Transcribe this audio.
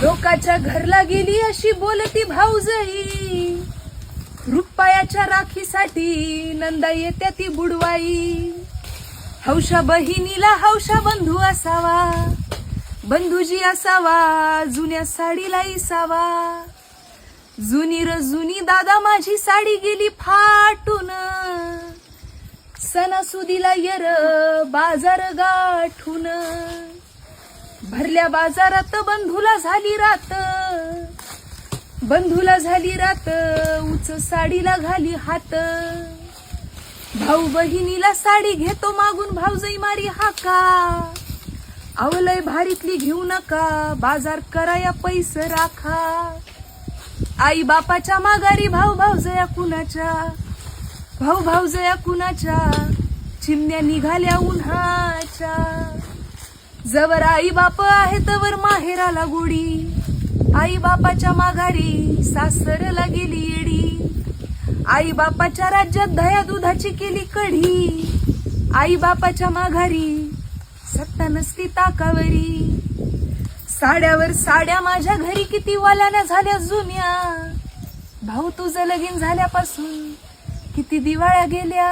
लोकाच्या घरला गेली अशी बोलती भाऊजई, रुपयाच्या राखीसाठी नंदा येत्या ती बुडवाई. हौशा बहिणीला हौशा बंधू असावा, बंधूजी असावा जुन्या साडीला इसावा. जुनी र जुनी दादा माझी साडी गेली फाटून, सणासुदीला येर बाजार गाठून. भरल्या बाजारात बंधूला झाली रात, बंधूला झाली रात उच साडीला घाली हात. भाऊ बहिणीला साडी घेतो मागून भाऊजाई मारी हाका, आवलय भारीतली घेऊ नका बाजार कराया पैसे राखा. आई बापाच्या माघारी भाऊ भाऊजया कुणाच्या, भाऊ भाऊजया कुणाच्या चिमण्या निघाल्या उन्हाच्या. जवर आई बाप आहे तवर माहेराला गोडी, आई बापाच्या माघारी सासरला गेली येडी. आई बापाच्या राज्यात दह्या दुधाची केली कढी, आई बापाच्या माघारी सत्ता नसती ताकावरी. साड्यावर साड्या माझ्या घरी किती वाल्याने झाल्या जुन्या, भाऊ तुझं लगीन झाल्यापासून किती दिवाळ्या गेल्या.